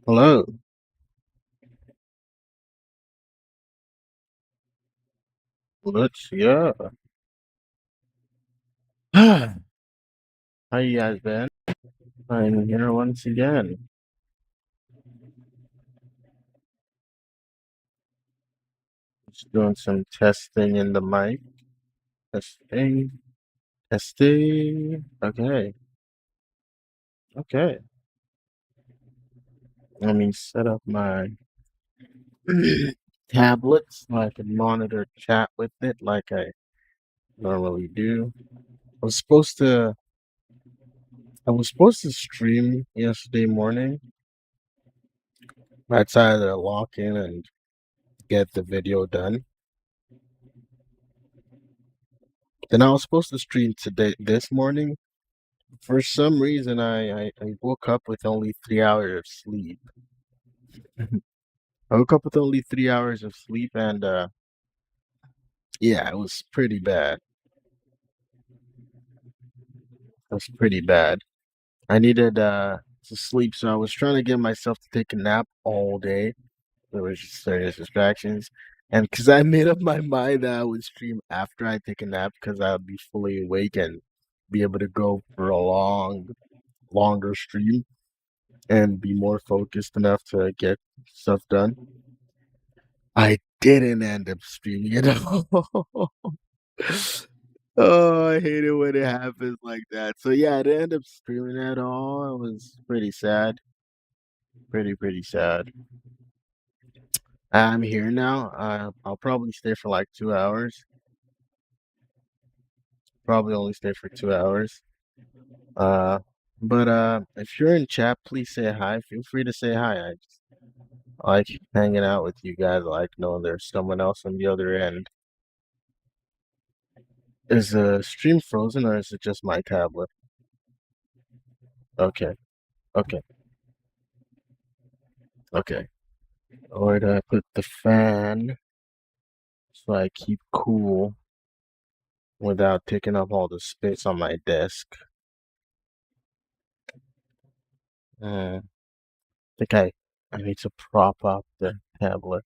Hello. Yeah. How you guys been? I'm here once again. Just doing some testing in the mic. Testing. Testing. Okay. Okay. Let me set up my tablet so I can monitor chat with it like I normally do. I was supposed to I was supposed to stream yesterday morning. I decided to lock in and get the video done. Then I was supposed to stream today this morning. For some reason, I woke up with only 3 hours of sleep. I woke up with only 3 hours of sleep, and yeah, it was pretty bad. It was pretty bad. I needed to sleep, so I was trying to get myself to take a nap all day. There was just various distractions, and because I made up my mind that I would stream after I take a nap, because I would be fully awake and be able to go for a longer stream and be more focused enough to get stuff done. I didn't end up streaming it all. Oh, I hate it when it happens like that. So yeah, I didn't end up streaming at all. It was pretty sad. Pretty sad. I'm here now. I'll probably stay for like 2 hours. Probably only stay for 2 hours. Uh, but if you're in chat, please say hi. Feel free to say hi. I like hanging out with you guys. I like knowing there's someone else on the other end. Is the stream frozen or is it just my tablet? Okay, okay, okay. Where do I put the fan so I keep cool without taking up all the space on my desk? I think I need to prop up the tablet.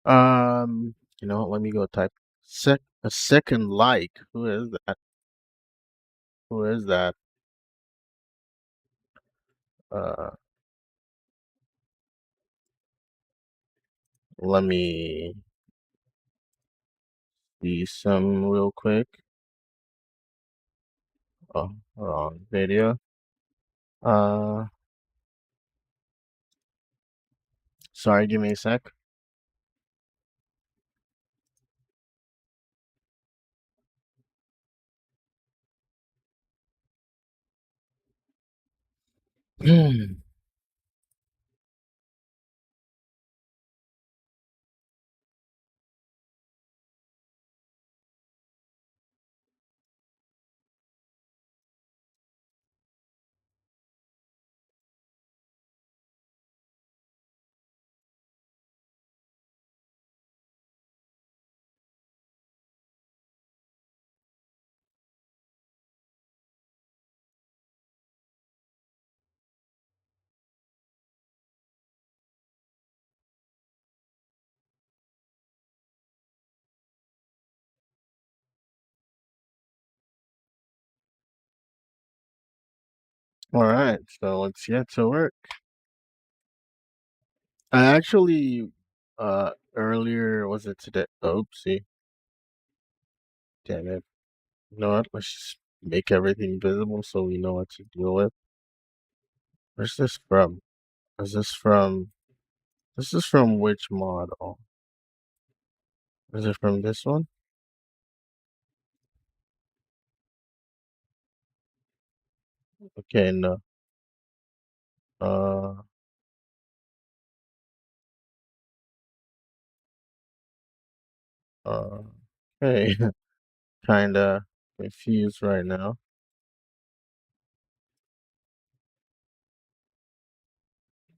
You know what? Let me go type a second like. Who is that? Who is that? Uh, Let me see some real quick. Oh, wrong video. Uh, Sorry, give me a sec. All right, so let's get to work. I actually, earlier, was it today? Oopsie. Damn it. You know what? Let's just make everything visible so we know what to deal with. Where's this from? Is this is from which model? Is it from this one? Okay, no. Uh, uh, okay. Kinda confused right now.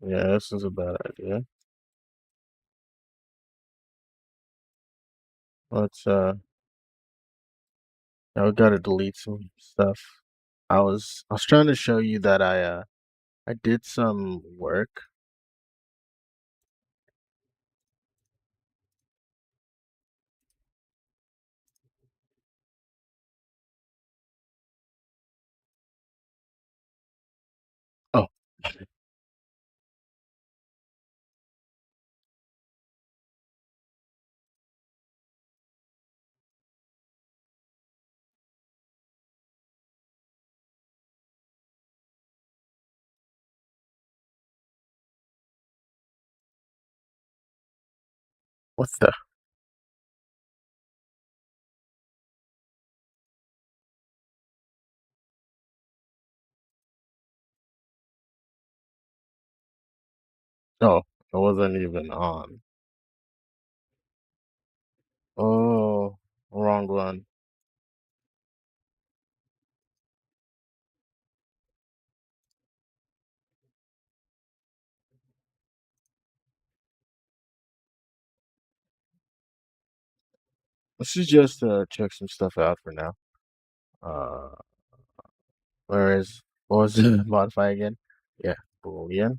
Yeah, this is a bad idea. Let's now we gotta delete some stuff. I was trying to show you that I did some work. Oh, what the? Oh, it wasn't even on. Oh, wrong one. Let's just check some stuff out for now. Uh, where is what was the modify again? Yeah, Boolean.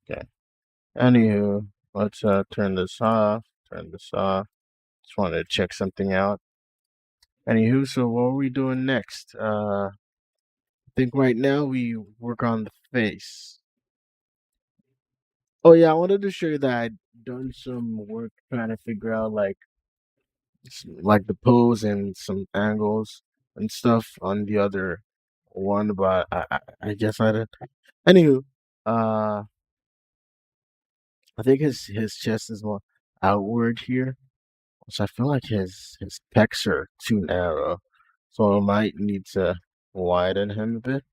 Okay. Anywho, let's turn this off. Turn this off. Just wanted to check something out. Anywho, so what are we doing next? I think right now we work on the face. Oh yeah, I wanted to show you that I'd done some work trying to figure out like the pose and some angles and stuff on the other one, but I guess I didn't. Anywho, uh, I think his chest is more outward here, so I feel like his pecs are too narrow, so I might need to widen him a bit.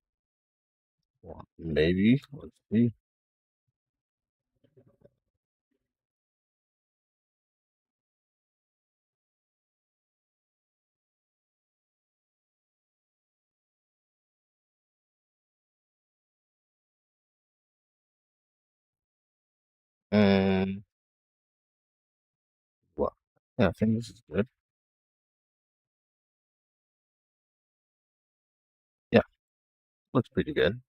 Well, maybe. Let's see. Um, well, yeah, I think this is good. Yeah, looks pretty good.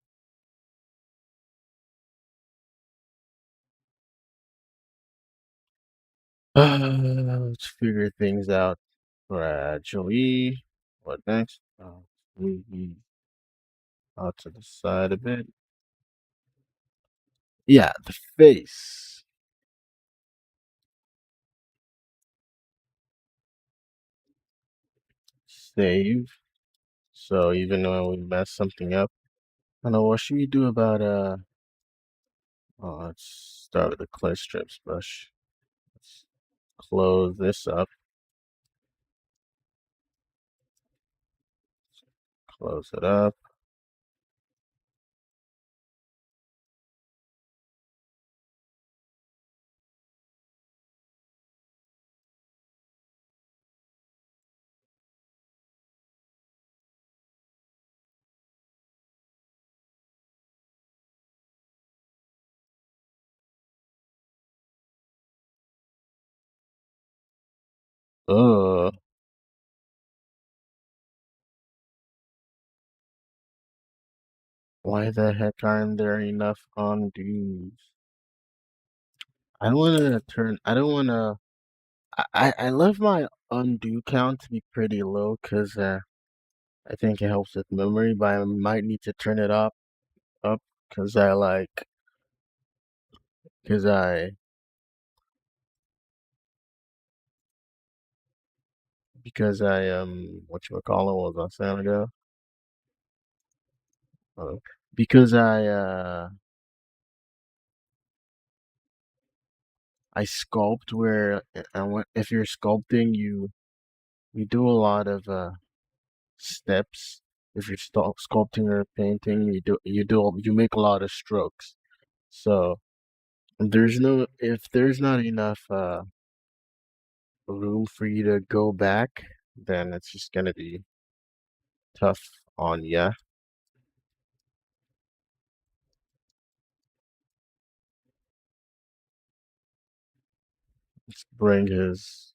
Let's figure things out gradually. What next? Move these out to the side a bit. Yeah, the face. Save. So even when we mess something up, I don't know what should we do about let's start with the clear strips brush. Let's close this up. Close it up. Uh, why the heck aren't there enough undos? I don't want to turn. I don't want to. I left my undo count to be pretty low because I think it helps with memory, but I might need to turn it up because because I because I what you call it was I saying ago? Uh, because I sculpt where if you're sculpting, you do a lot of steps. If you're sculpting or painting, you make a lot of strokes. So if there's not enough room for you to go back, then it's just gonna be tough on ya. Let's bring his.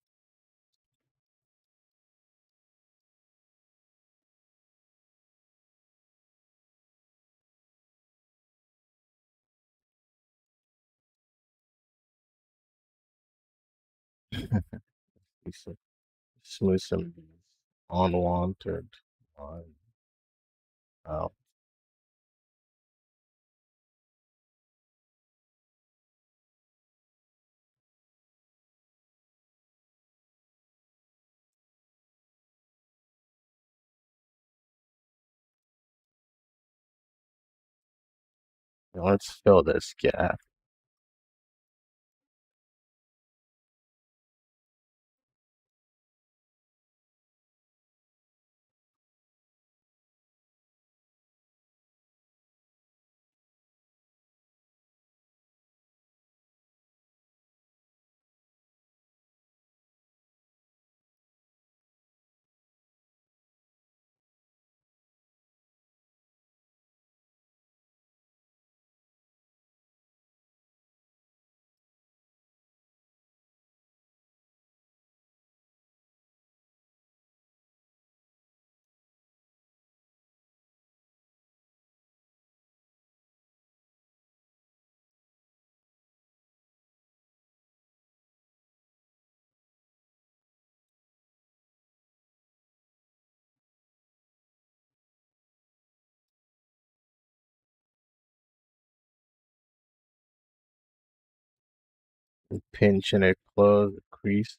Smooth some of these unwanted lines out. Let's fill this gap. Pinch and it close the crease.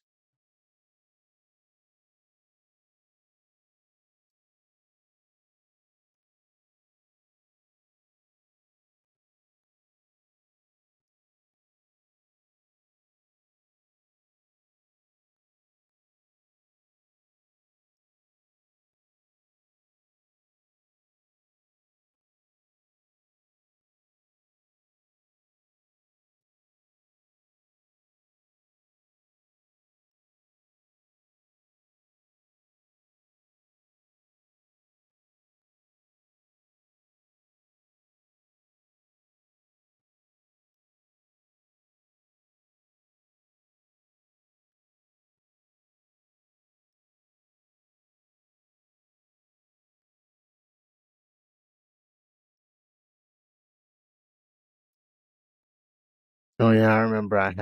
Oh yeah, I remember I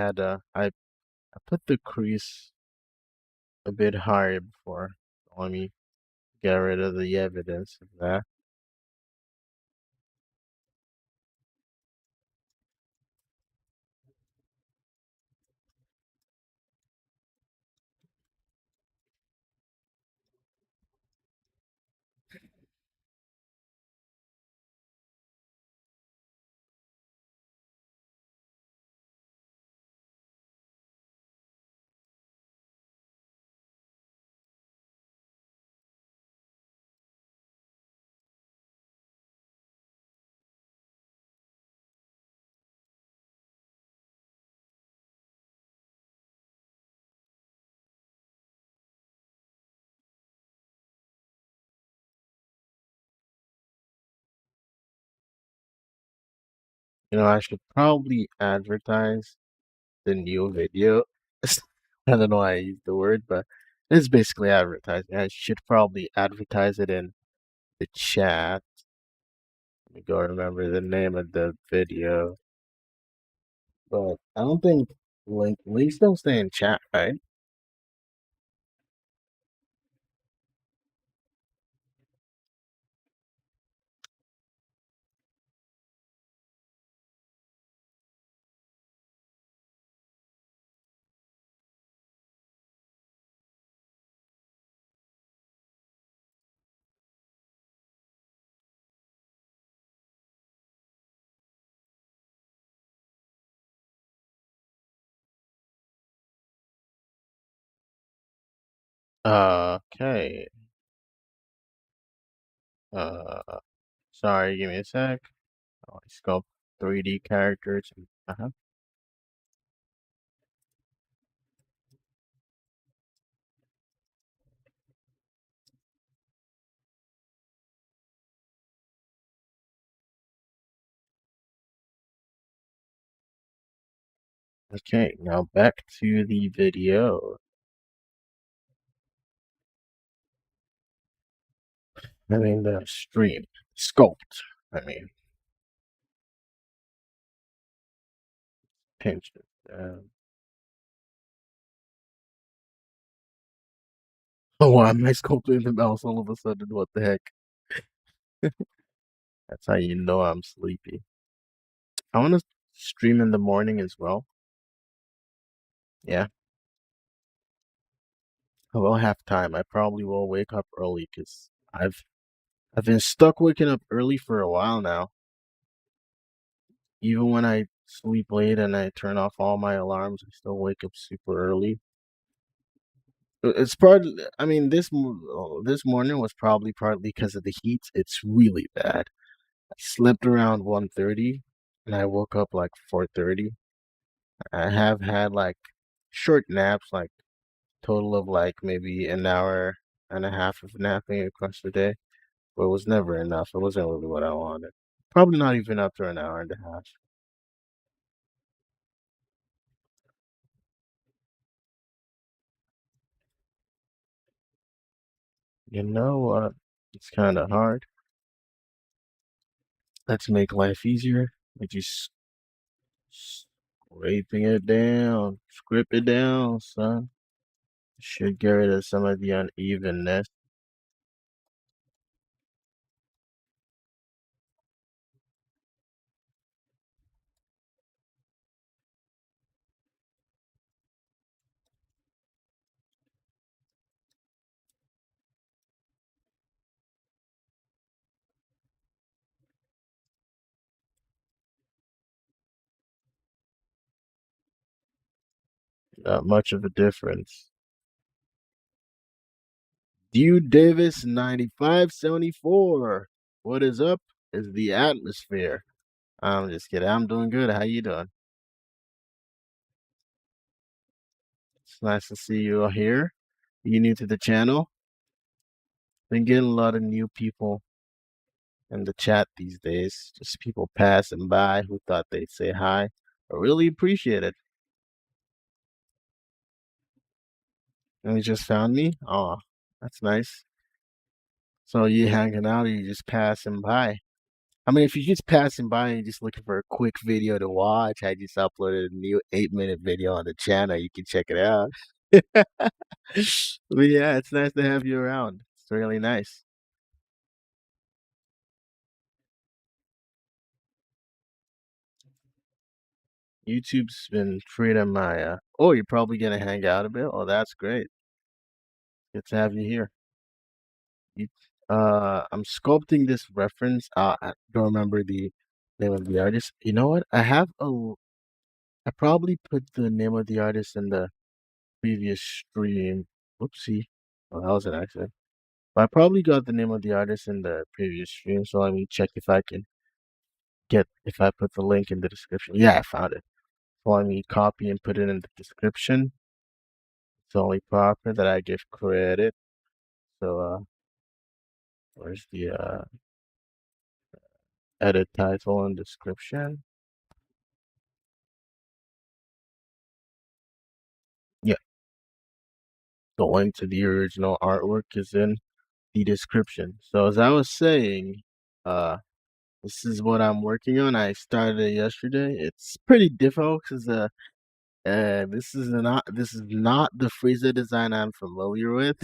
put the crease a bit higher before. Let me get rid of the evidence of that. I should probably advertise the new video. I don't know why I used the word, but it's basically advertising. I should probably advertise it in the chat. Let me go remember the name of the video. But I don't think links don't stay in chat, right? Okay. Uh, Sorry, give me a sec. Oh, I sculpt 3D characters. Uh-huh. Okay, now back to the video. I mean, the stream. Sculpt. I mean, pinch it. Oh, why am I sculpting the mouse all of a sudden? What the heck? That's how you know I'm sleepy. I want to stream in the morning as well. Yeah. I will have time. I probably will wake up early because I've been stuck waking up early for a while now. Even when I sleep late and I turn off all my alarms, I still wake up super early. It's partly, I mean, this morning was probably partly because of the heat. It's really bad. I slept around 1:30 and I woke up like 4:30. I have had like short naps, like total of like maybe an hour and a half of napping across the day, but it was never enough. It wasn't really what I wanted. Probably not even up to an hour and a half. You know what? It's kind of hard. Let's make life easier. We just scraping it down, scrape it down, son. Should get rid of some of the unevenness. Not much of a difference. Dude Davis 9574. What is up? Is the atmosphere. I'm just kidding. I'm doing good. How you doing? It's nice to see you all here. You new to the channel? Been getting a lot of new people in the chat these days. Just people passing by who thought they'd say hi. I really appreciate it. And you just found me? Oh, that's nice. So you hanging out or you just passing by? I mean, if you're just passing by and just looking for a quick video to watch, I just uploaded a new 8-minute video on the channel. You can check it out. But yeah, it's nice to have you around. It's really nice. YouTube's been treating my oh, you're probably gonna hang out a bit? Oh, that's great. Good to have you here. You, I'm sculpting this reference. I don't remember the name of the artist. You know what? I probably put the name of the artist in the previous stream. Whoopsie. Oh, that was an accident. But I probably got the name of the artist in the previous stream, so let me check if I can if I put the link in the description. Yeah, I found it. So let me copy and put it in the description. It's only proper that I give credit. So, where's the edit title and description? Yeah, the link to the original artwork is in the description. So as I was saying, uh, this is what I'm working on. I started it yesterday. It's pretty difficult because this is not the Frieza design I'm familiar with.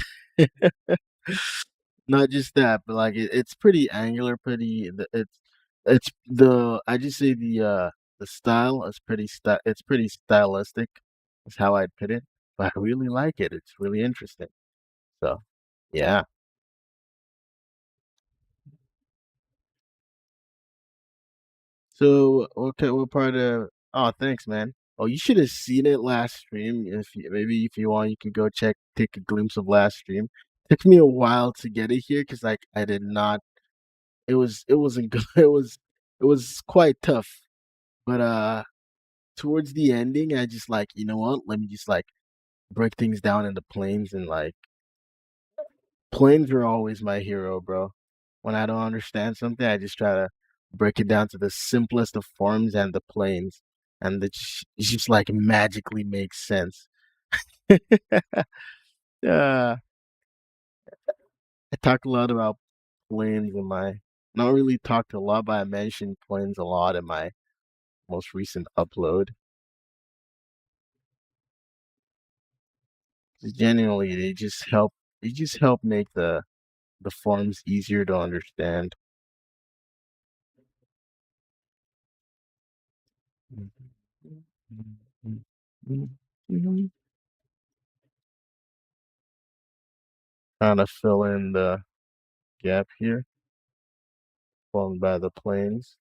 Not just that, but like it's pretty angular, it's the I just say the style is it's pretty stylistic. Is how I'd put it. But I really like it. It's really interesting. So yeah. So okay, what part of? Oh, thanks, man. Oh, you should have seen it last stream. Maybe if you want, you can go take a glimpse of last stream. Took me a while to get it here because like I did not. It wasn't good. It was quite tough. But towards the ending, I just like you know what? Let me just like break things down into planes and like planes are always my hero, bro. When I don't understand something, I just try to break it down to the simplest of forms and the planes, and it just like magically makes sense. Yeah, I talk a lot about planes in my not really talked a lot, but I mentioned planes a lot in my most recent upload. 'Cause genuinely, they just help make the forms easier to understand. Trying to fill in the gap here, formed by the planes.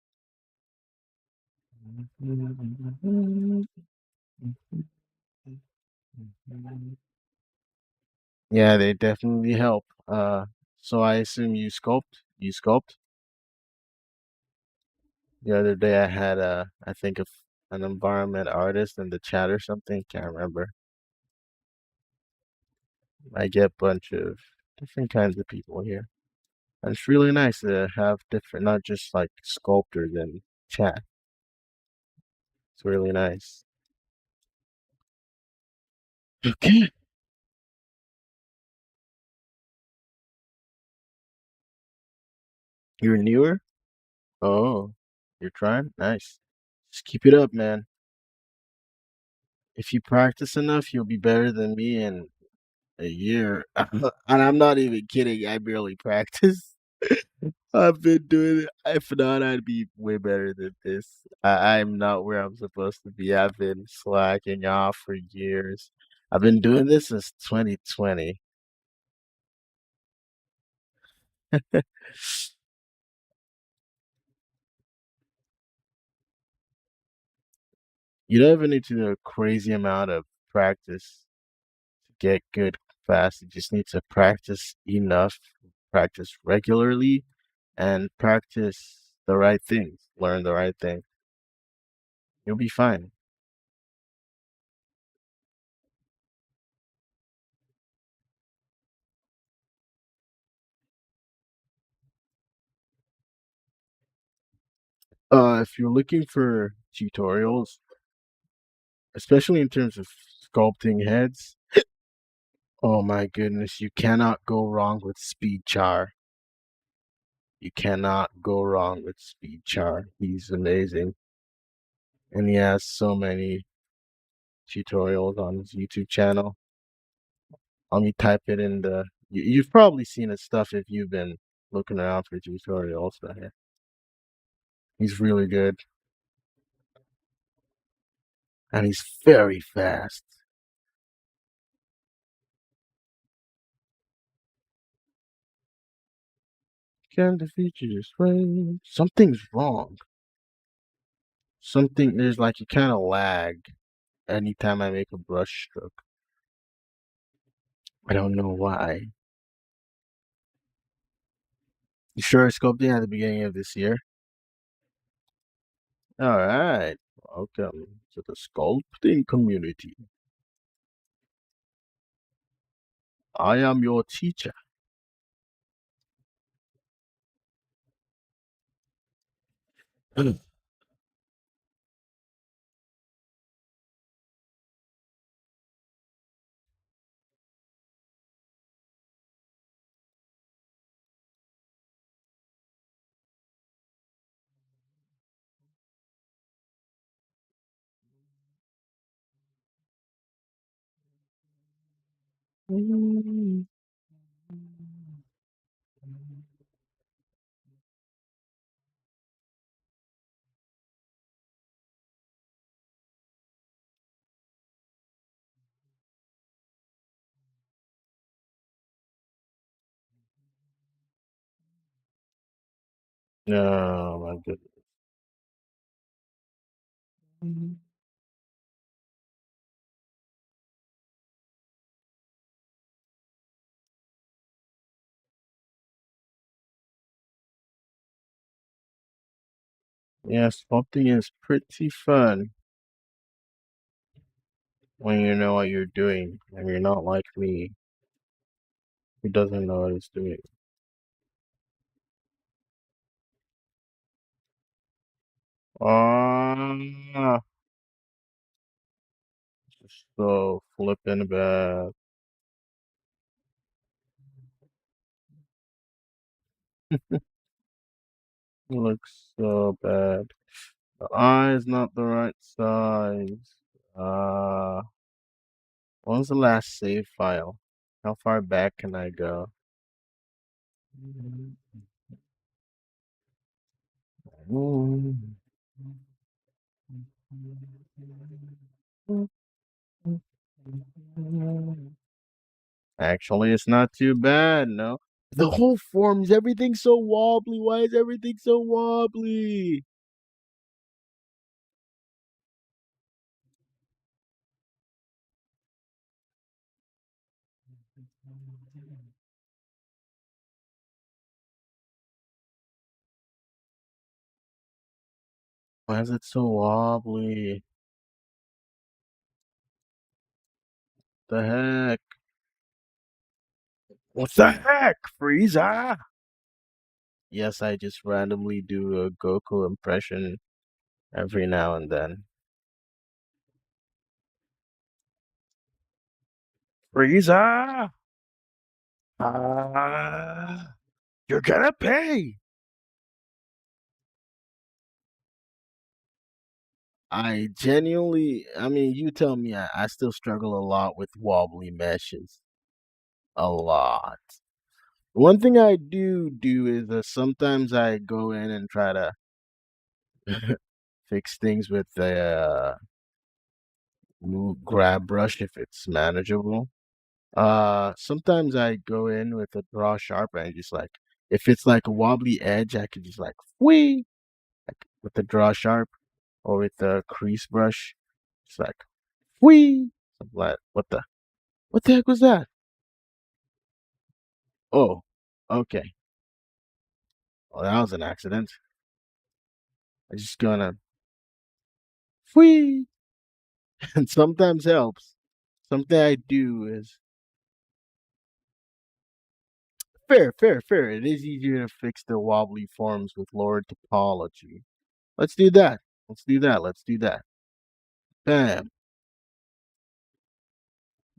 Yeah, they definitely help. So I assume you sculpt. You sculpt. The other day I had I think of an environment artist in the chat or something. Can't remember. I get a bunch of different kinds of people here. And it's really nice to have different, not just like sculptors in chat. It's really nice. Okay. You're newer? Oh, you're trying? Nice. Just keep it up, man. If you practice enough, you'll be better than me in a year. And I'm not even kidding. I barely practice. I've been doing it. If not, I'd be way better than this. I'm not where I'm supposed to be. I've been slacking off for years. I've been doing this since 2020. You don't even need to do a crazy amount of practice to get good fast. You just need to practice enough, practice regularly, and practice the right things. Learn the right thing. You'll be fine. If you're looking for tutorials, especially in terms of sculpting heads, oh my goodness, you cannot go wrong with Speed Char. You cannot go wrong with Speed Char. He's amazing. And he has so many tutorials on his YouTube channel. Let me type it in you've probably seen his stuff if you've been looking around for tutorials. But yeah, he's really good. And he's very fast. Can the features way? Something's wrong. There's like a kind of lag anytime I make a brush stroke. I don't know why. You sure sculpting at the beginning of this year? All right. Welcome to the sculpting community. I am your teacher. Oh my goodness. Yeah, sculpting is pretty fun when you know what you're doing and you're not like me who doesn't know what he's doing. Ah, so flipping bad. It looks so bad. The eye is not the right size. Uh, when's the last save file? How far back can I go? Actually, it's not too bad, no. The whole forms, everything's so wobbly. Why is everything so wobbly? Why is it so wobbly? The heck? What the heck, Frieza? Yes, I just randomly do a Goku impression every now and then. Frieza! You're gonna pay! I mean, you tell me, I still struggle a lot with wobbly meshes. A lot. One thing I do is sometimes I go in and try to fix things with the grab brush if it's manageable. Sometimes I go in with a draw sharp and I just like if it's like a wobbly edge, I could just like whee like with the draw sharp or with the crease brush. It's like whee. Something like what the heck was that? Oh, okay. Well, that was an accident. I just gonna whee and sometimes helps. Something I do is fair. It is easier to fix the wobbly forms with lower topology. Let's do that. Let's do that. Bam.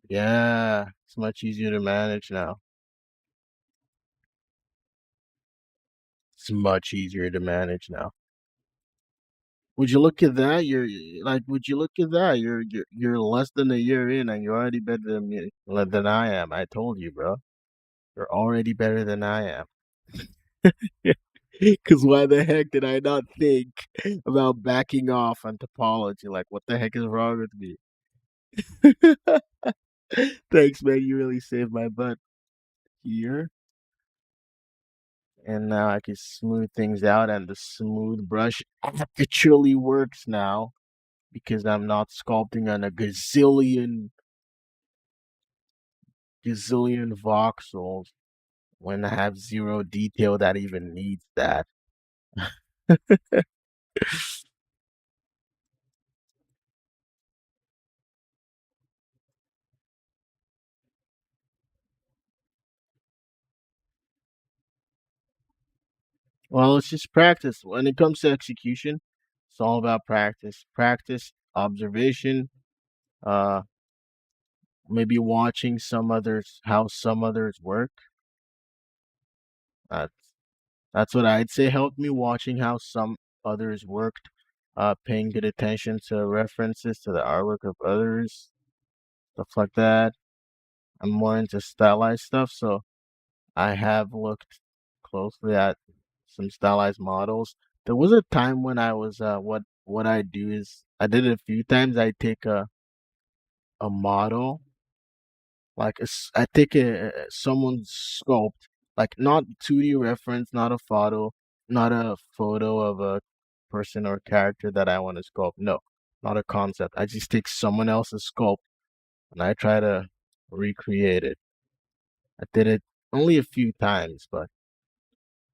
Yeah, it's much easier to manage now. It's much easier to manage now. Would you look at that? Would you look at that? You're less than a year in and you're already better than me, than I am. I told you, bro. You're already better than I am. Because why the heck did I not think about backing off on topology? Like, what the heck is wrong with me? Thanks, man. You really saved my butt here. And now I can smooth things out, and the smooth brush actually works now because I'm not sculpting on a gazillion voxels when I have zero detail that even needs that. Well, it's just practice. When it comes to execution, it's all about practice. Practice, observation, uh, maybe watching how some others work. That's that's what I'd say helped me watching how some others worked, paying good attention to references to the artwork of others, stuff like that. I'm more into stylized stuff, so I have looked closely at some stylized models. There was a time when I was what I do is I did it a few times. I take a model I take someone's sculpt, like not 2D reference, not a photo of a person or character that I want to sculpt. No, not a concept. I just take someone else's sculpt and I try to recreate it. I did it only a few times, but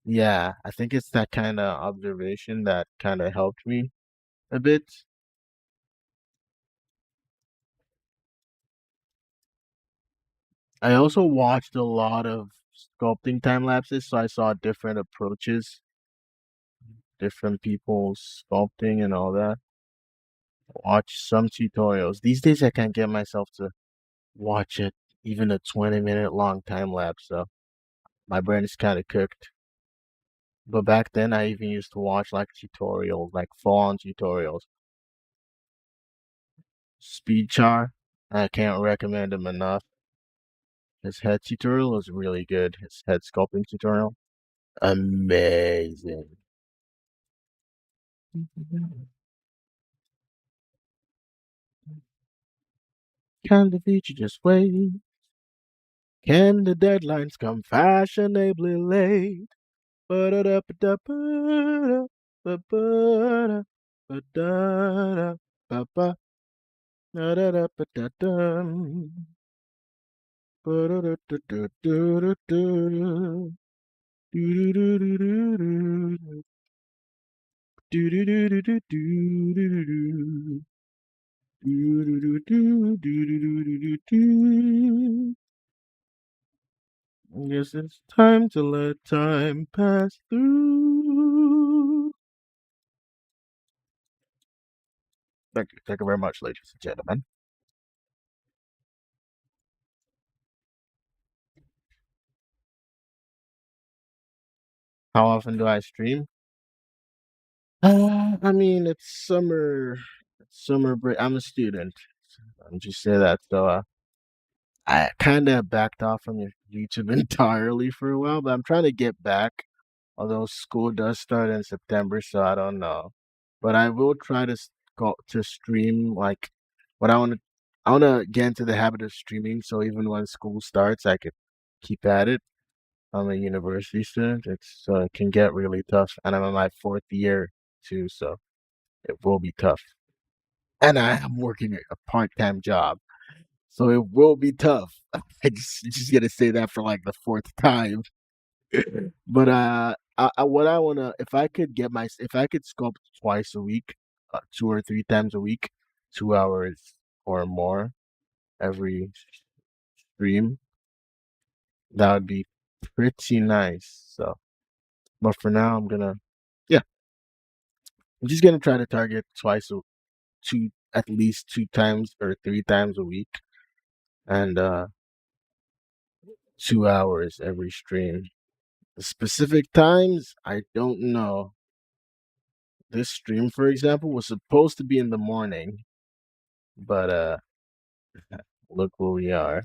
Yeah, I think it's that kind of observation that kind of helped me a bit. I also watched a lot of sculpting time lapses, so I saw different approaches, different people's sculpting and all that. Watch some tutorials. These days I can't get myself to watch it, even a 20-minute long time lapse, so my brain is kind of cooked. But back then I even used to watch like tutorials, like full-on tutorials. Speed Char, I can't recommend him enough. His head tutorial is really good. His head sculpting tutorial, amazing. Can the future just wait? Can the deadlines come fashionably late? Ba-da-da-ba-da-ba-da, ba-ba-da, ba-da-da, ba-ba, da-da-da-ba-da-dum, ba-da-da-da-da-da-da-da, do-do-do-do-do-do, do-do-do-do-do-do-do-do, do-do-do-do-do-do-do-do. Guess it's time to let time pass through. Thank you. Thank you very much, ladies and gentlemen. How often do I stream? I mean, it's summer break. I'm a student. I'm just say that. So I kind of backed off from YouTube entirely for a while, but I'm trying to get back. Although school does start in September, so I don't know. But I will try to go to stream like what I want to get into the habit of streaming. So even when school starts, I could keep at it. I'm a university student. It can get really tough, and I'm in my fourth year too, so it will be tough. And I am working a part-time job, so it will be tough. I just gotta say that for like the fourth time. But what I wanna if I could sculpt twice a week, 2 or 3 times a week, 2 hours or more every stream, that would be pretty nice. So, but for now, yeah, I'm just gonna try to target two, at least 2 times or 3 times a week, and 2 hours every stream. The specific times, I don't know. This stream, for example, was supposed to be in the morning, but look where we are.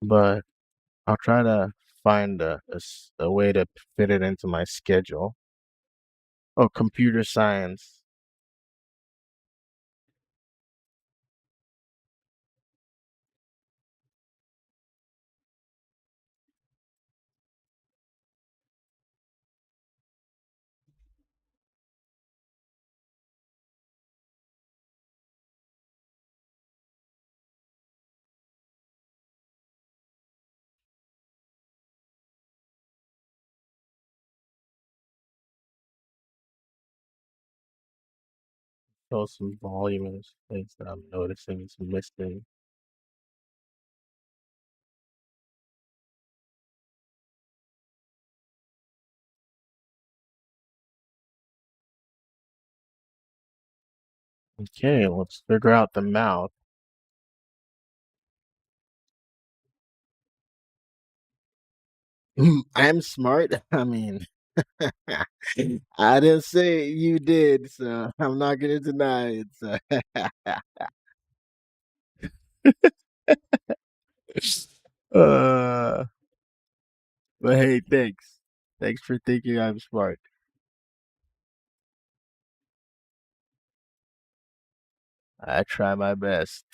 But I'll try to find a way to fit it into my schedule. Oh, computer science. So some volume and things that I'm noticing is missing. Okay, let's figure out the mouth. I'm smart. I mean, I didn't say you did, so I'm not gonna deny it. So. uh, but hey, thanks. Thanks for thinking I'm smart. I try my best,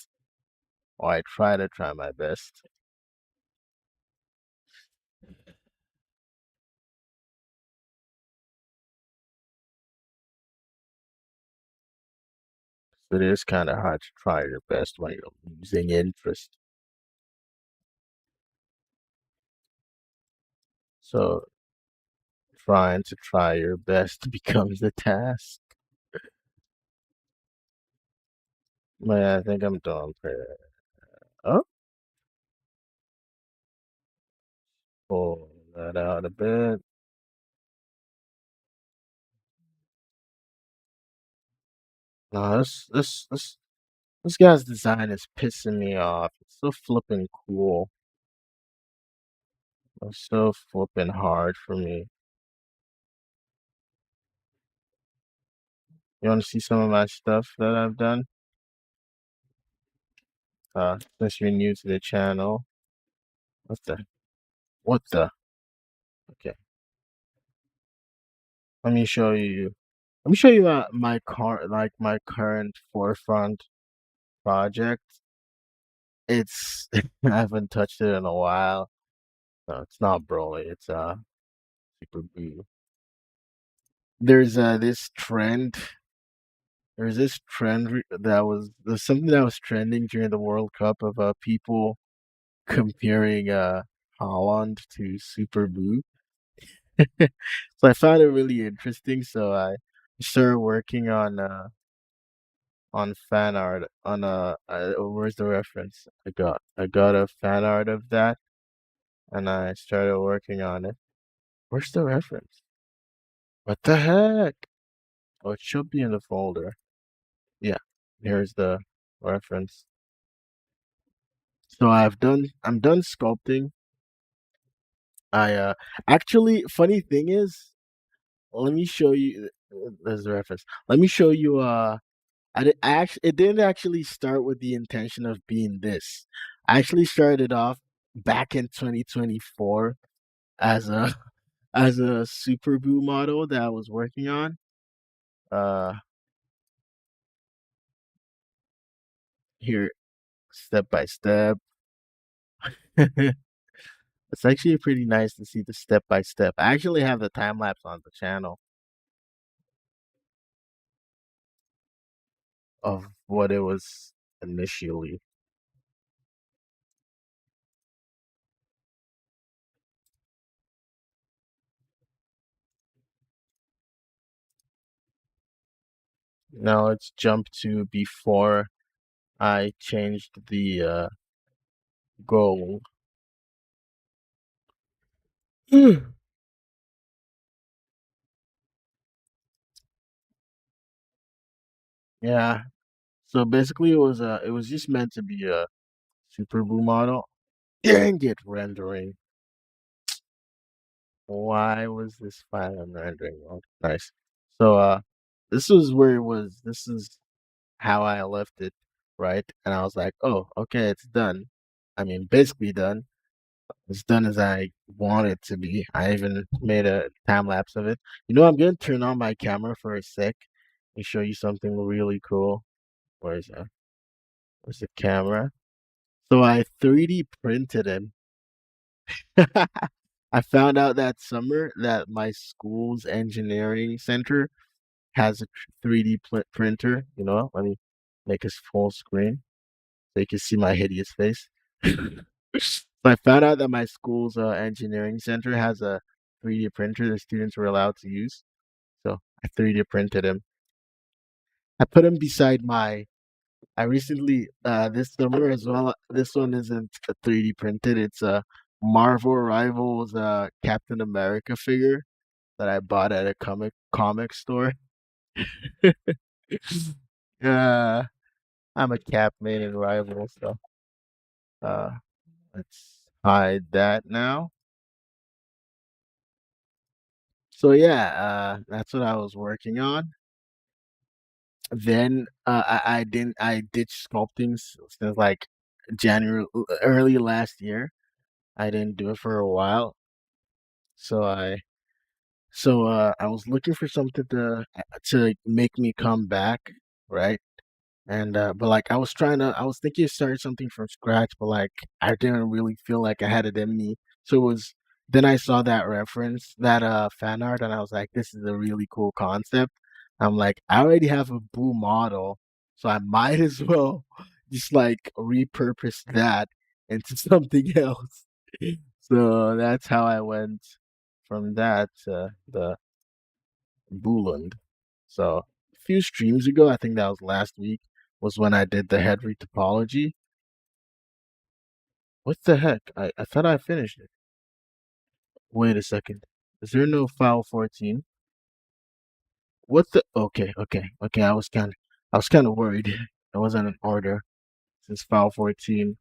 or I try my best. So it is kind of hard to try your best when you're losing interest. So trying to try your best becomes a task. Man, I think I'm done. Oh, pull that out a bit. No, this guy's design is pissing me off. It's so flipping cool. It's so flipping hard for me. You want to see some of my stuff that I've done? Since you're new to the channel. What the? What the? Okay. Let me show you. Let me show you my current forefront project. It's I haven't touched it in a while. No, it's not Broly. It's Super Boo. There's this trend. There's this there's something that was trending during the World Cup of people comparing Holland to Super Boo. So I found it really interesting. So I started working on fan art on where's the reference I got a fan art of that and I started working on it. Where's the reference? What the heck? Oh, it should be in the folder. Yeah, here's the reference. So I'm done sculpting. I actually, funny thing is, let me show you. There's a reference. Let me show you. It didn't actually start with the intention of being this. I actually started off back in 2024 as a as a Super Boo model that I was working on. Uh, Here, step by step. It's actually pretty nice to see the step by step. I actually have the time lapse on the channel of what it was initially. Now let's jump to before I changed the goal. Yeah. So basically, it was just meant to be a Super Boo model. Dang it, rendering. Why was this file I'm rendering? Oh, nice. So this was where it was. This is how I left it, right? And I was like, oh, okay, it's done. I mean, basically done. As done as I want it to be. I even made a time lapse of it. You know, I'm gonna turn on my camera for a sec and show you something really cool. Where's where's the camera? So I 3D printed him. I found out that summer that my school's engineering center has a 3D printer. You know, let me make this full screen so you can see my hideous face. So I found out that my school's engineering center has a 3D printer the students were allowed to use. So I 3D printed him. I put him beside my. I recently this summer as well. This one isn't a 3D printed. It's a Marvel Rivals Captain America figure that I bought at a comic store. uh, I'm a Cap main in Rivals, so uh, let's hide that now. So yeah, that's what I was working on. Then I ditched sculpting since like January, early last year. I didn't do it for a while, so I was looking for something to make me come back, right? And but like I was thinking of starting something from scratch, but like I didn't really feel like I had it in me. So it was then I saw that reference, that fan art, and I was like, this is a really cool concept. I'm like, I already have a Boo model. So I might as well just like repurpose that into something else. So that's how I went from that to the Booland. So a few streams ago, I think that was last week, was when I did the head retopology. What the heck? I thought I finished it. Wait a second. Is there no file 14? What the? Okay. I was kind of worried. It wasn't an order since file 14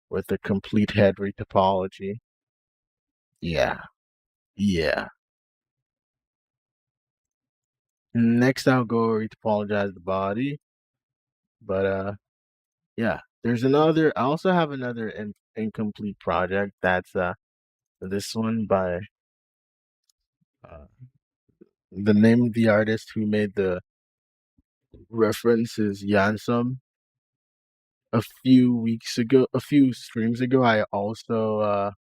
with the complete head retopology. Yeah, yeah. Next, I'll go retopologize the body. But yeah. There's another. I also have another incomplete project. That's this one by uh, the name of the artist who made the reference is Yansum. A few streams ago, I also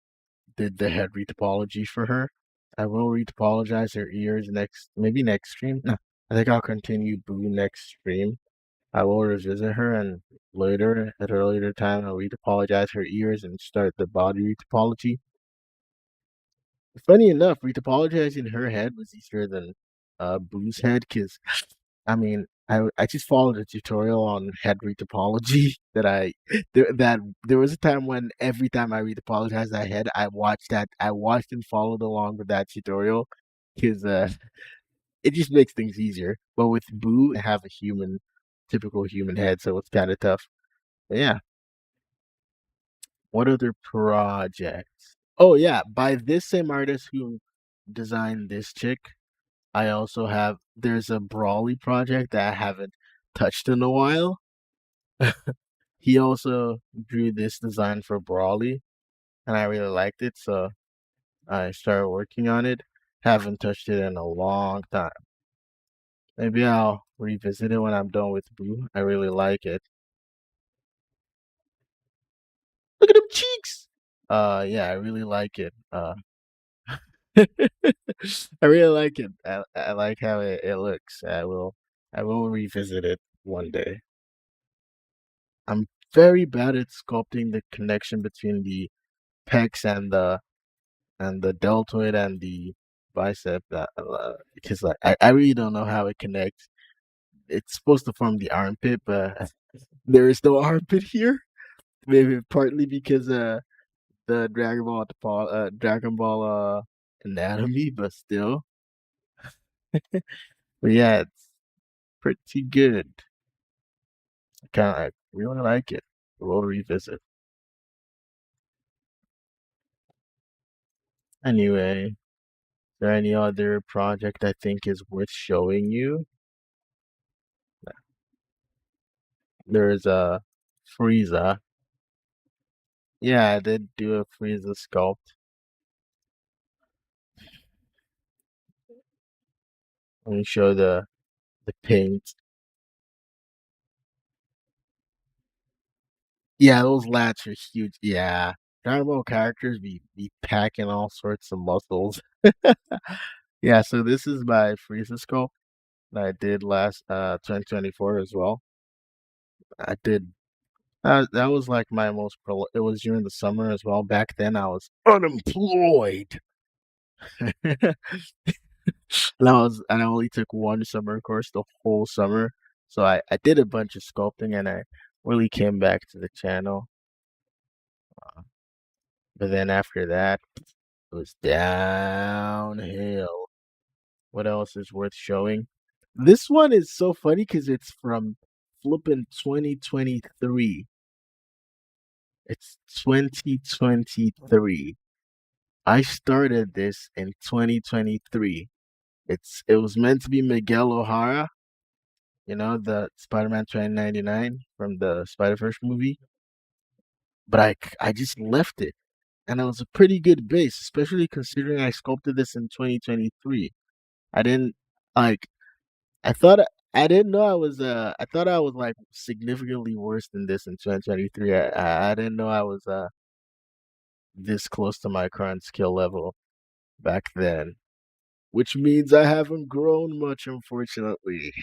did the head retopology for her. I will retopologize her ears maybe next stream. No, I think I'll continue Boo next stream. I will revisit her and at a later time, I'll retopologize her ears and start the body retopology. Funny enough, retopologizing her head was easier than Boo's head because I just followed a tutorial on head retopology that there was a time when every time I retopologized that head, I watched and followed along with that tutorial because it just makes things easier. But with Boo, I have a typical human head, so it's kind of tough. But yeah, what other projects? Oh yeah, by this same artist who designed this chick, I also there's a Brawly project that I haven't touched in a while. He also drew this design for Brawly, and I really liked it, so I started working on it. Haven't touched it in a long time. Maybe I'll revisit it when I'm done with Boo. I really like it. Look at them cheeks! Yeah, I really like it. I really like it. I like how it looks. I will revisit it one day. I'm very bad at sculpting the connection between the pecs and the deltoid and the bicep because like I really don't know how it connects. It's supposed to form the armpit, but there is no armpit here. Maybe partly because the Dragon Ball anatomy, but still. But yeah, it's pretty good. I kind of really like it. We'll revisit. Anyway, is there any other project I think is worth showing you? There's a Frieza. Yeah, I did do a Frieza sculpt. Let me show the paint. Yeah, those lats are huge. Yeah, Dragon Ball characters be packing all sorts of muscles. Yeah, so this is my Frieza sculpt that I did last 2024 as well. I did that was like my it was during the summer as well. Back then I was unemployed. And I only took one summer course the whole summer. So I did a bunch of sculpting and I really came back to the channel. But then after that, it was downhill. What else is worth showing? This one is so funny because it's from flipping 2023. It's 2023. I started this in 2023. It was meant to be Miguel O'Hara, the Spider-Man 2099 from the Spider-Verse movie, but I just left it, and it was a pretty good base, especially considering I sculpted this in 2023. I didn't like. I thought I didn't know I thought I was like significantly worse than this in 2023. I didn't know I was this close to my current skill level back then, which means I haven't grown much, unfortunately.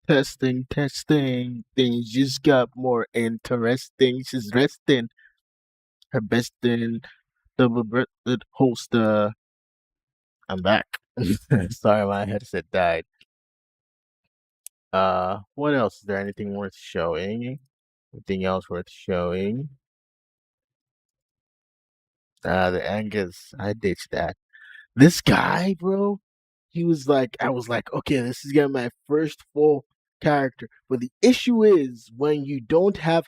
Testing, testing. Things just got more interesting. She's resting her best in double breasted host. I'm back. Sorry, my headset died. What else? Is there anything worth showing? Anything else worth showing? The Angus, I ditched that. This guy, bro, he was like, I was like, okay, this is gonna be my first full character. But the issue is when you don't have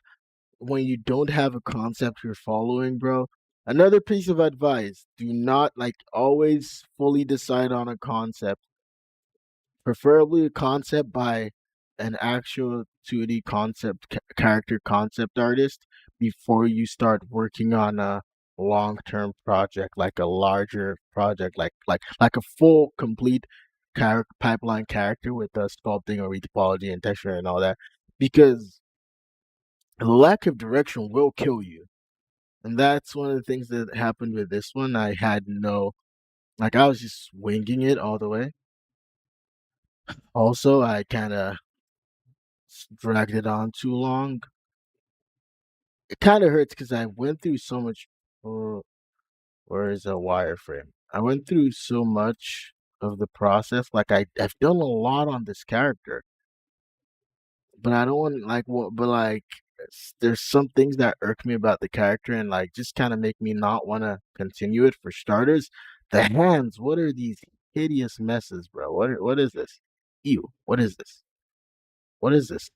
a concept you're following, bro. Another piece of advice: do not like always fully decide on a concept. Preferably a concept by an actual 2D concept character concept artist before you start working on a long-term project, like a larger project, like a full complete pipeline character with sculpting or retopology and texture and all that, because the lack of direction will kill you. And that's one of the things that happened with this one. I had no, like, I was just winging it all the way. Also, I kind of dragged it on too long. It kind of hurts because I went through so much. Oh, where is a wireframe? I went through so much of the process. Like I've done a lot on this character, but I don't want like what. But like, there's some things that irk me about the character and like just kind of make me not want to continue it. For starters, the hands. What are these hideous messes, bro? What is this? Ew. What is this? What is this?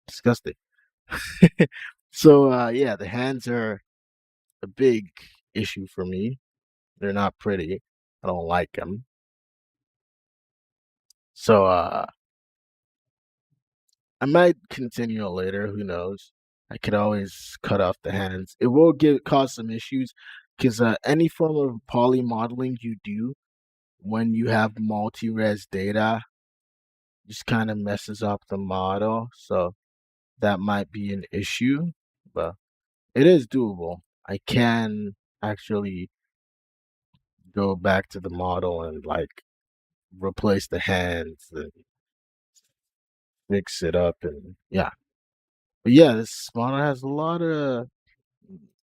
Disgusting. So yeah, the hands are a big issue for me. They're not pretty. I don't like them. So I might continue later. Who knows? I could always cut off the hands. It will cause some issues because any form of poly modeling you do when you have multi-res data just kind of messes up the model. So that might be an issue, but it is doable. I can actually go back to the model and like replace the hands and fix it up and yeah. But yeah, this model has a lot of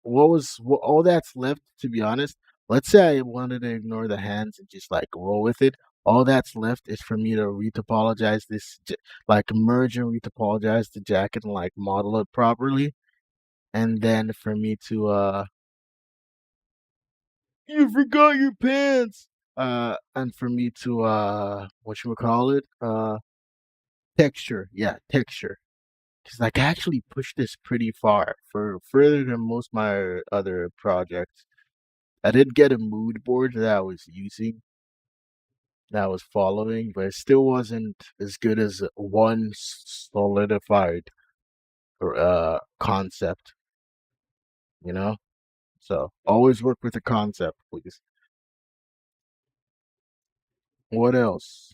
all that's left, to be honest. Let's say I wanted to ignore the hands and just like roll with it. All that's left is for me to retopologize like merge and retopologize the jacket and like model it properly, and then for me to you forgot your pants. And for me to what you would call it, texture, yeah, texture. Because like I actually pushed this pretty far for further than most my other projects. I did get a mood board that I was using, that I was following, but it still wasn't as good as one solidified concept, you know? So always work with a concept, please. What else?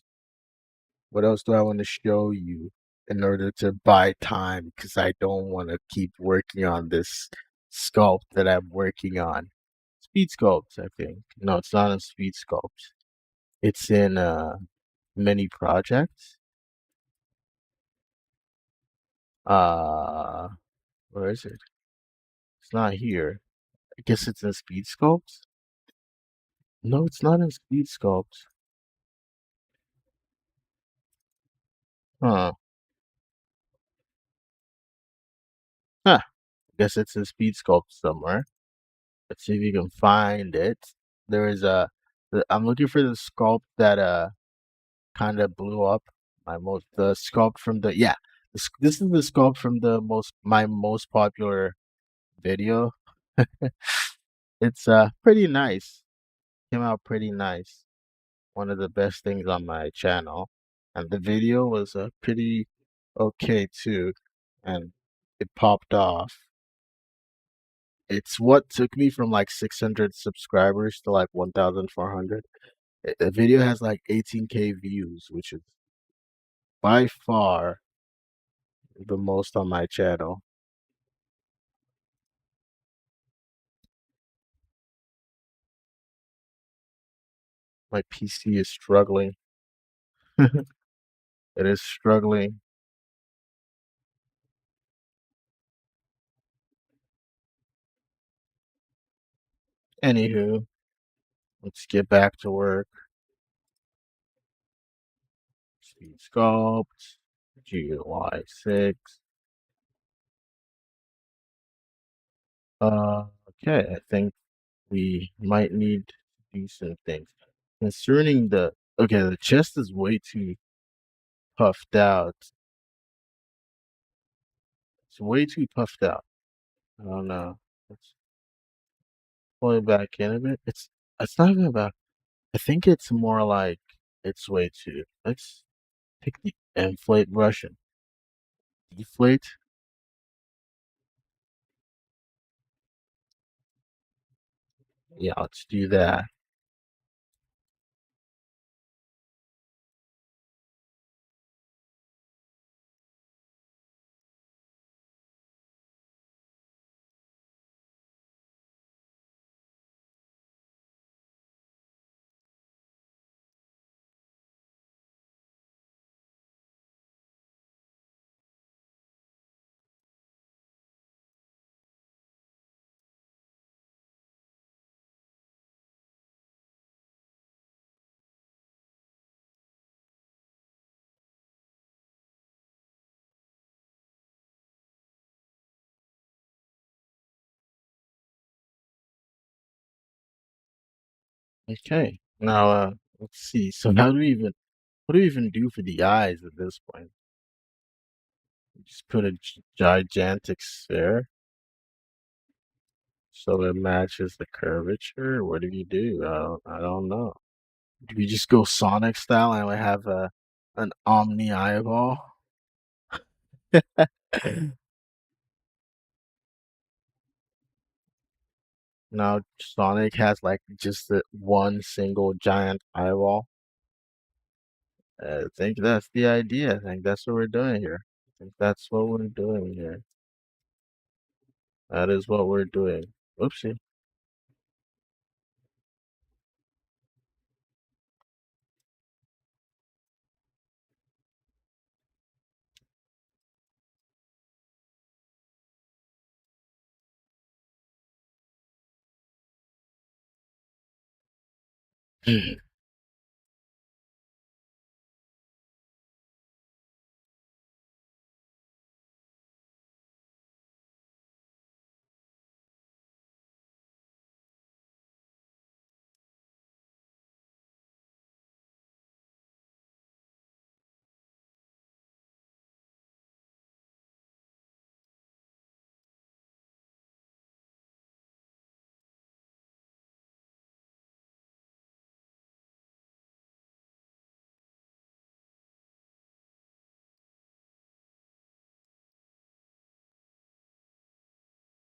What else do I want to show you in order to buy time? Because I don't want to keep working on this sculpt that I'm working on. Speed sculpt, I think. No, it's not a speed sculpt. It's in many projects. Uh, where is it? It's not here. I guess it's in speed sculpt. No, it's not in speed sculpt. Huh. Huh. Guess it's in speed sculpt somewhere. Let's see if you can find it. There is I'm looking for the sculpt that kind of blew up. The sculpt from the yeah. This is the sculpt from my most popular video. It's pretty nice. Came out pretty nice. One of the best things on my channel, and the video was pretty okay too, and it popped off. It's what took me from like 600 subscribers to like 1,400. The video has like 18K views, which is by far the most on my channel. My PC is struggling. It is struggling. Anywho, let's get back to work. Speed sculpt, GUI 6. Okay, I think we might need to do some things. Concerning the chest is way too puffed out. It's way too puffed out. I don't know. Let's pull it back in a bit. It's not even about. I think it's more like it's way too. Let's take the inflate brush and deflate. Yeah, let's do that. Okay. Now, let's see. So how do we even what do we even do for the eyes at this point? Just put a gigantic sphere so it matches the curvature. What do we do? I don't know. Do we just go Sonic style and we have an omni eyeball? Now Sonic has like just the one single giant eyeball. I think that's the idea. I think that's what we're doing here. I think that's what we're doing here. That is what we're doing. Oopsie.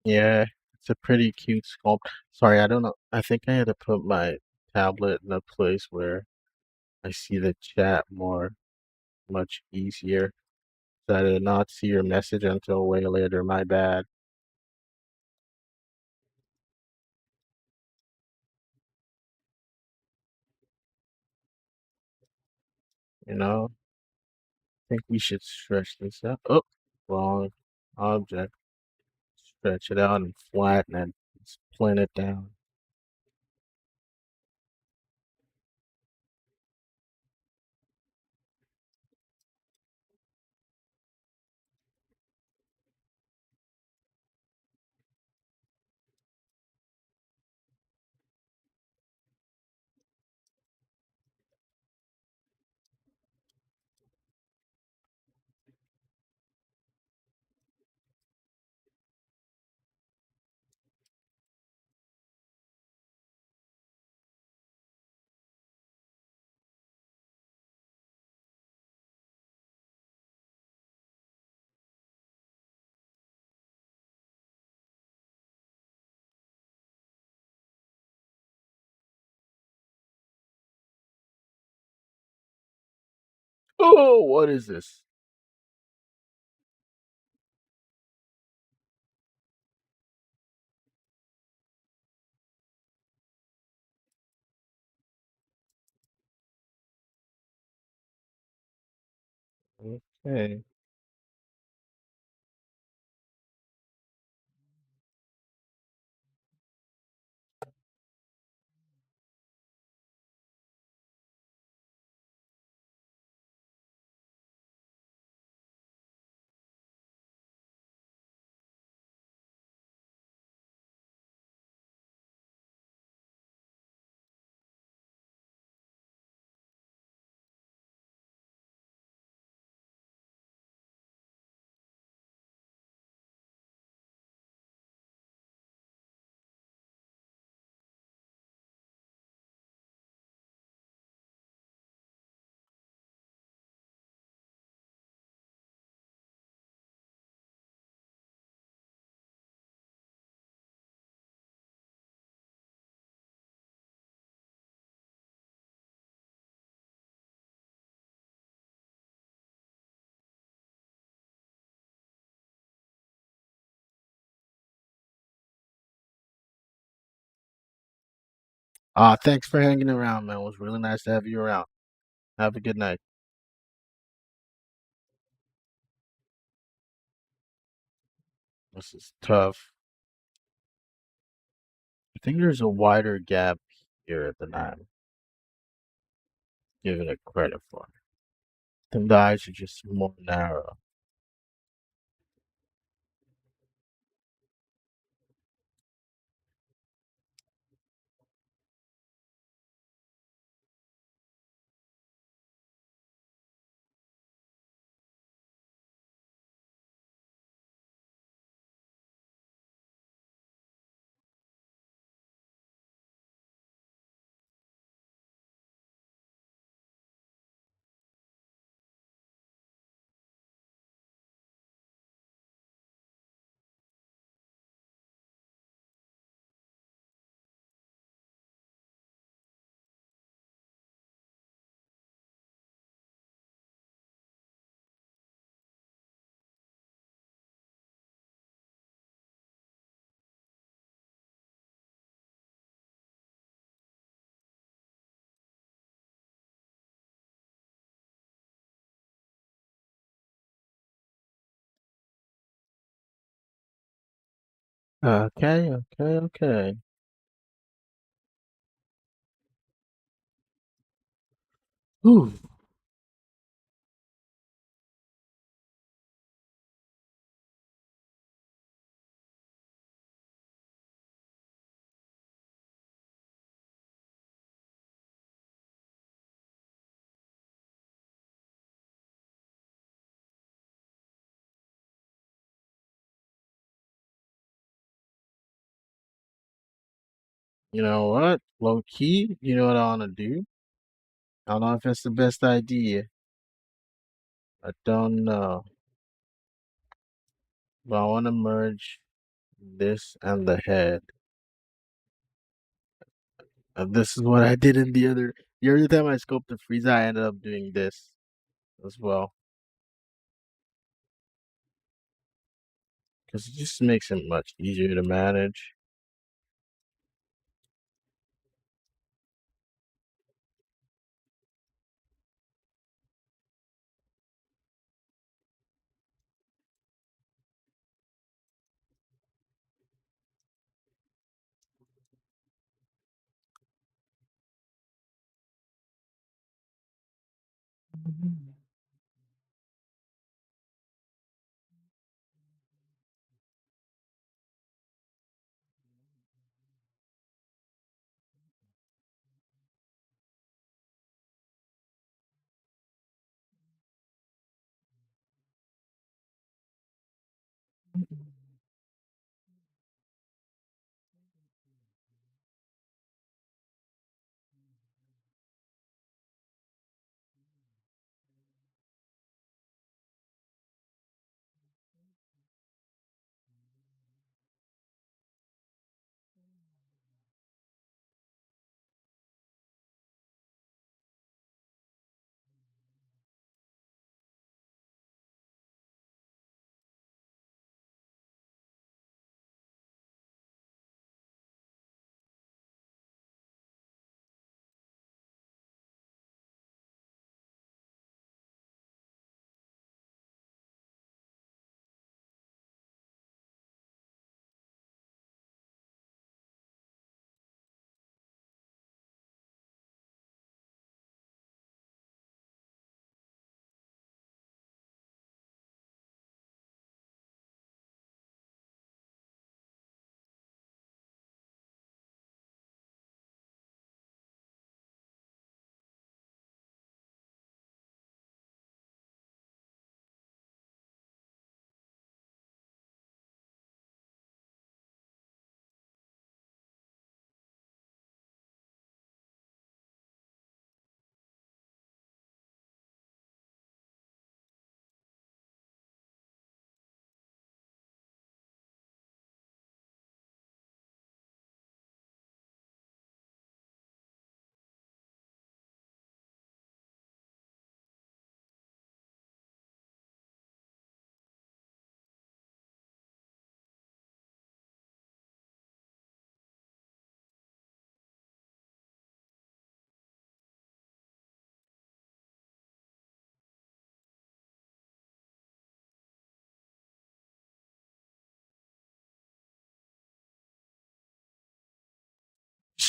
Yeah, it's a pretty cute sculpt. Sorry, I don't know. I think I had to put my tablet in a place where I see the chat much easier. So I did not see your message until way later. My bad. You know, I think we should stretch this out. Oh, wrong object. Stretch it out and flatten it. Let's plane it down. Oh, what is this? Okay. Thanks for hanging around, man. It was really nice to have you around. Have a good night. This is tough. I think there's a wider gap here than I'm giving it credit for. I think the eyes are just more narrow. Okay, okay, okay. Whew. You know what? Low key, you know what I want to do? I don't know if it's the best idea. I don't know. But I want to merge this and the head. And this is what I did in the other time I sculpted Frieza, I ended up doing this as well. Because it just makes it much easier to manage.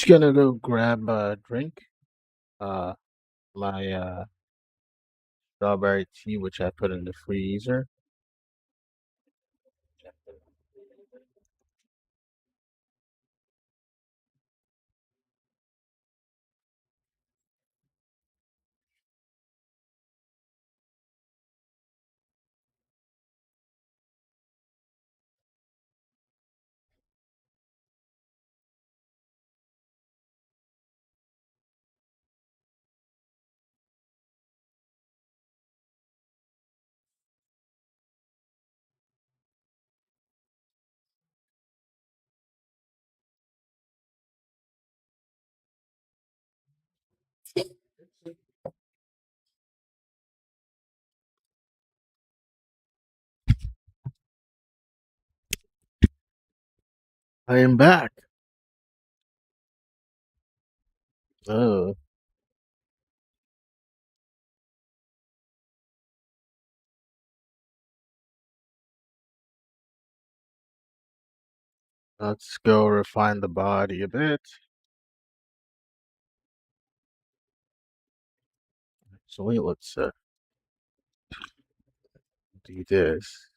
just gonna go grab a drink. Uh, my strawberry tea, which I put in the freezer. I am back. Oh, let's go refine the body a bit. Actually, let's do this.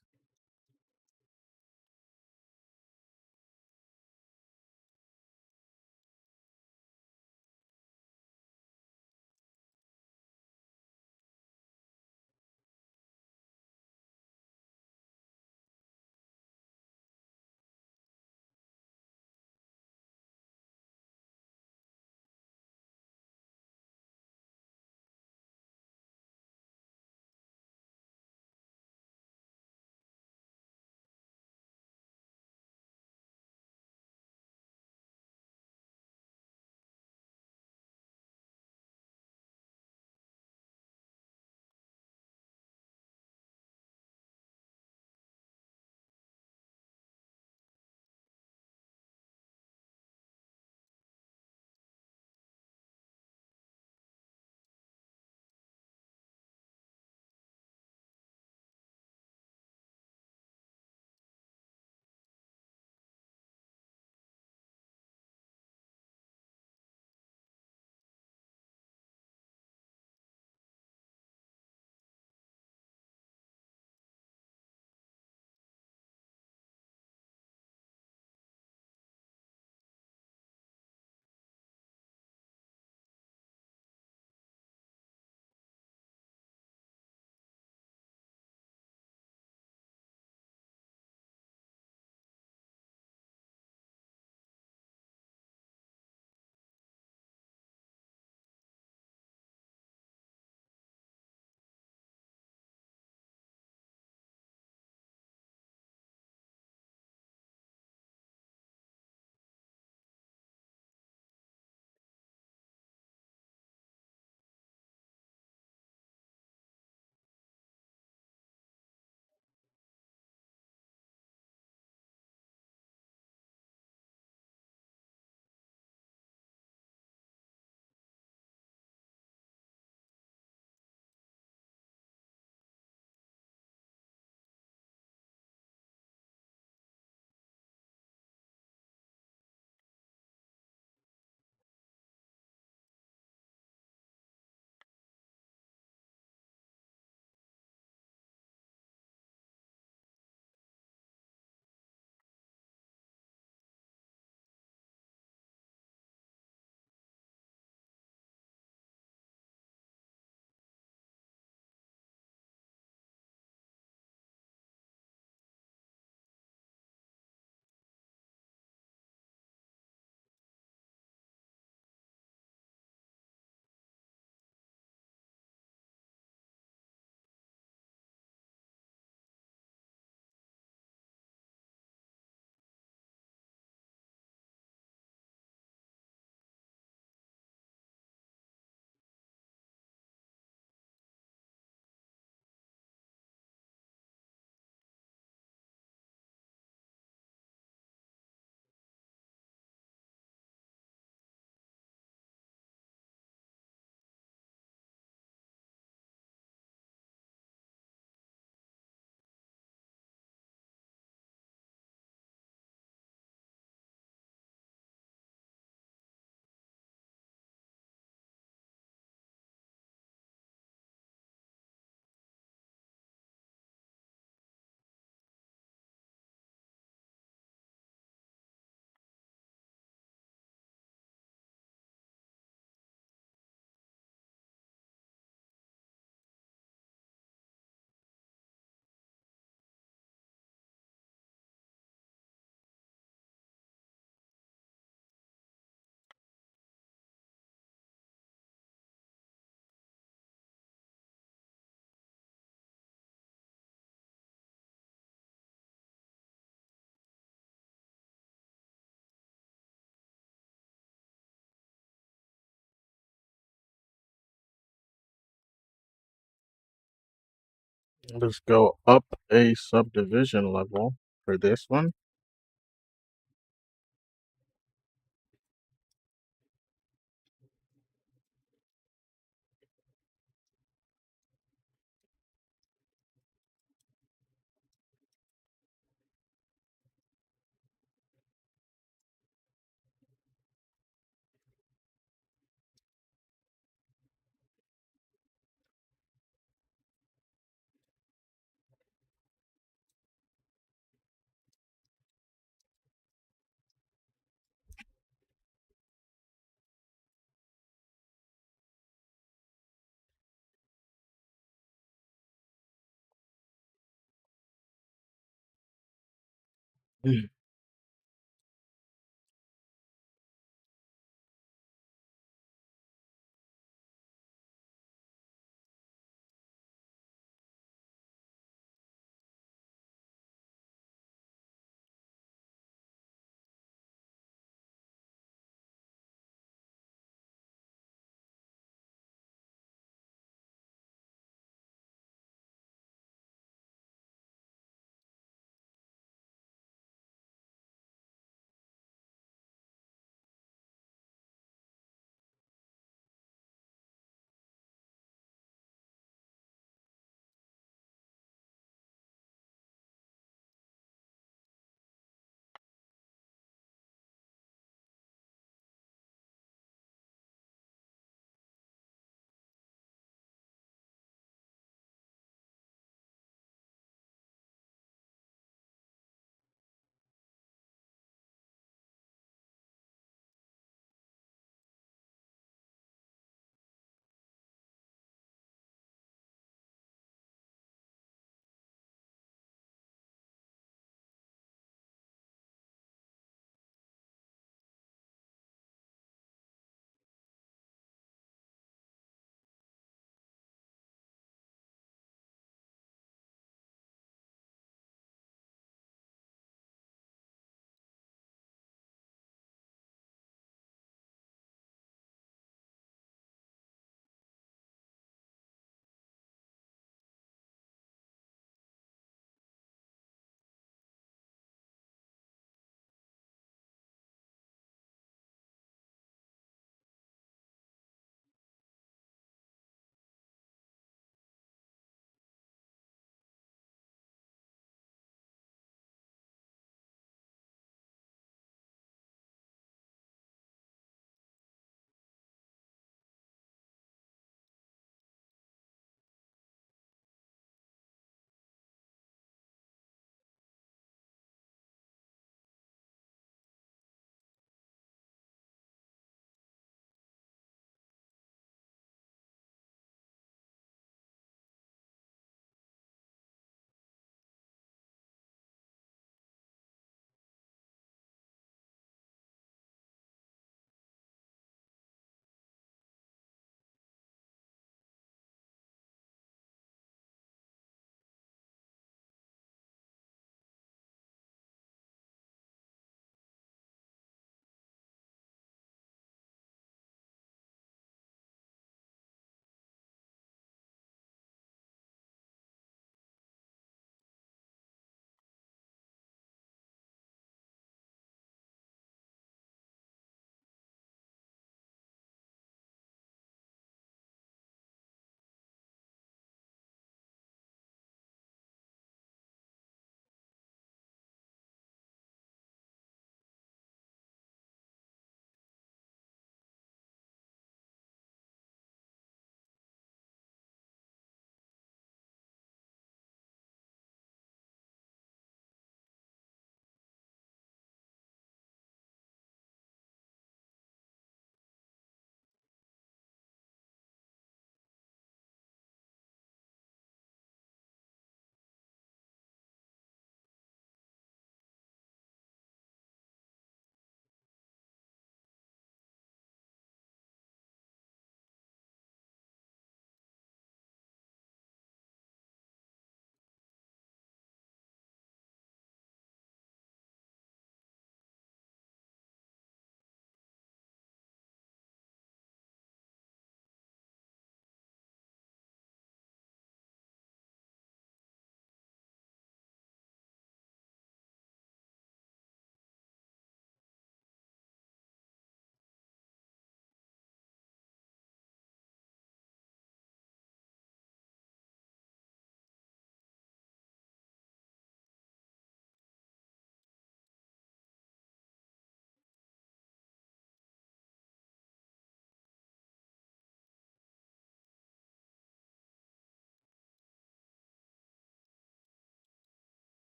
Let's go up a subdivision level for this one.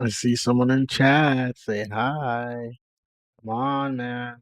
I see someone in chat. Say hi. Come on, man.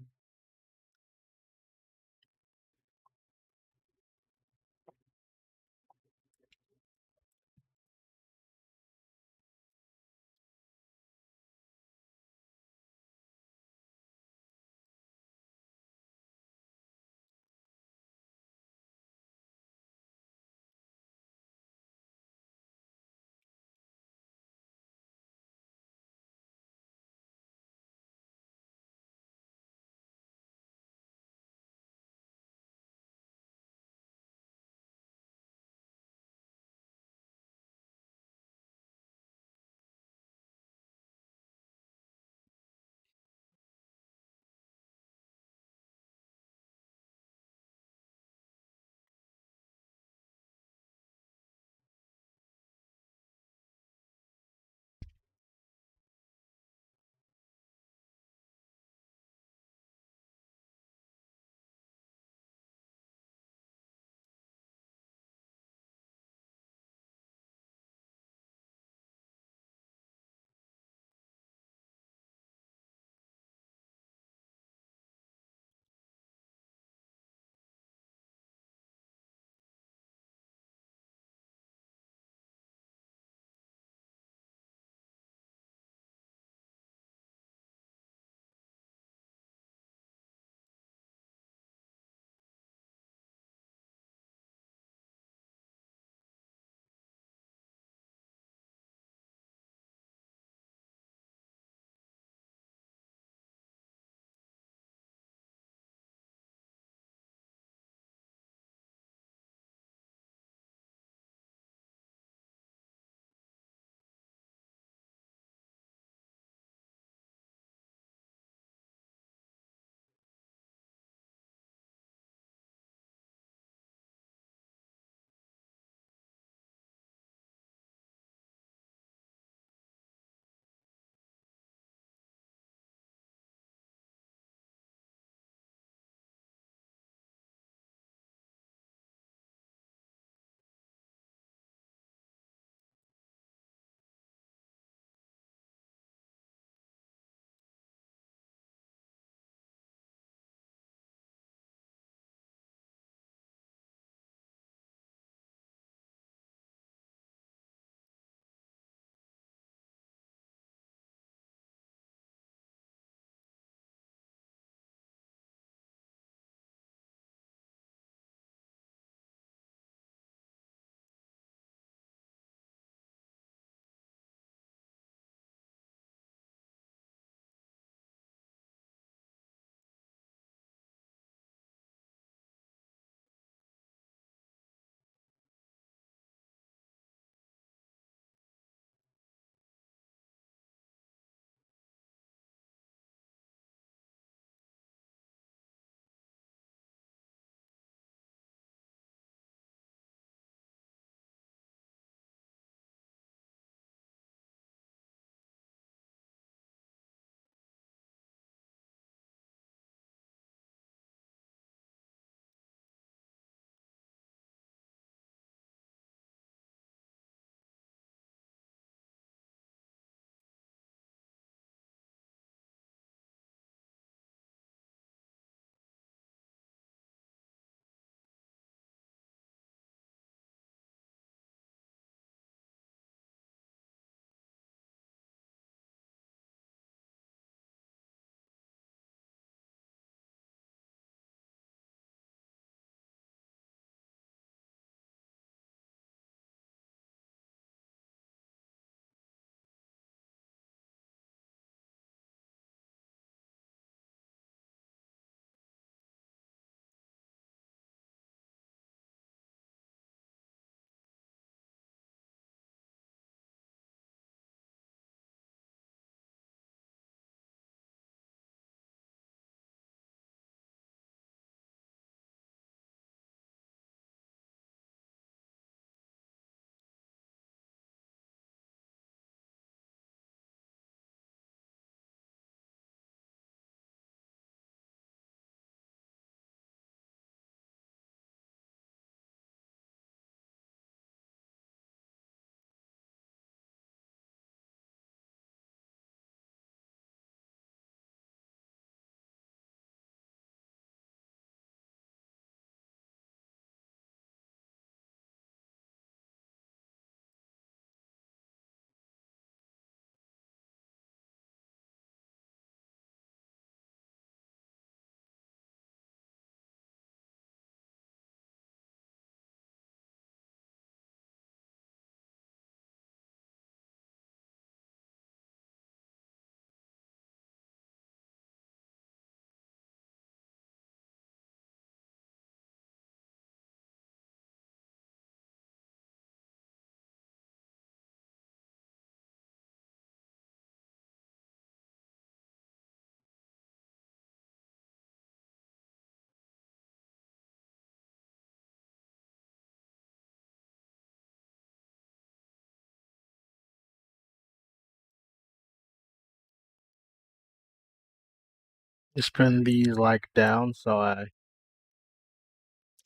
Just pin these like down so I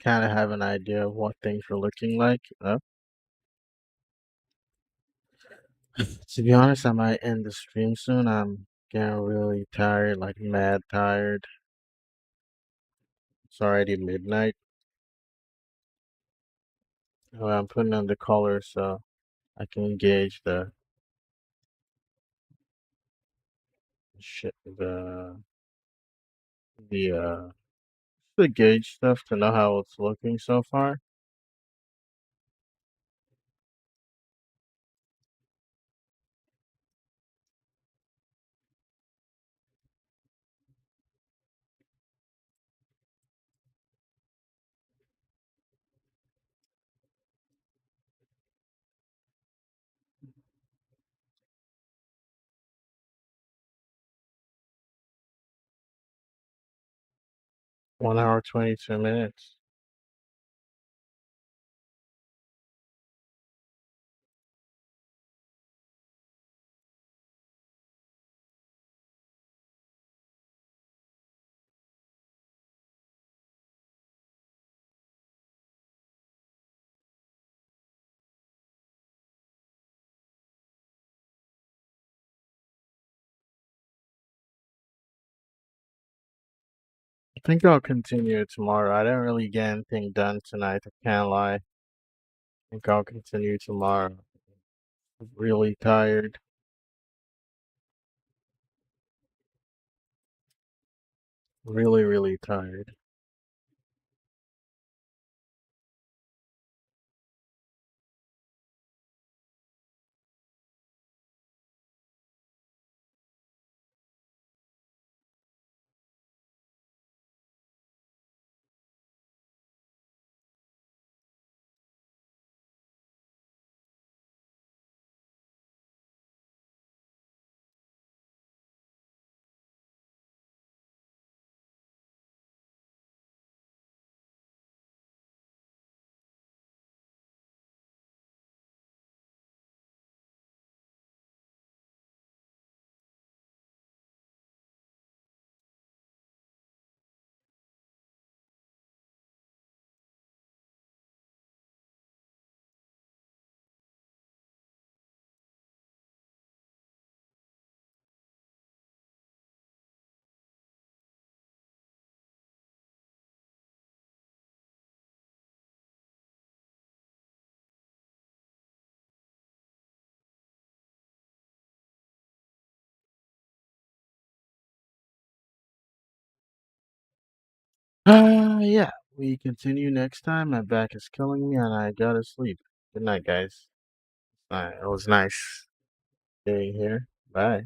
kind of have an idea of what things are looking like. To be honest, I might end the stream soon. I'm getting really tired, like mad tired. It's already midnight. Well, I'm putting on the color so I can gauge shit, the the gauge stuff to know how it's looking so far. One hour 22 minutes. I think I'll continue tomorrow. I didn't really get anything done tonight. I can't lie. I think I'll continue tomorrow. Really tired. Really, really tired. Yeah. We continue next time. My back is killing me and I gotta sleep. Good night, guys. It was nice being here. Bye.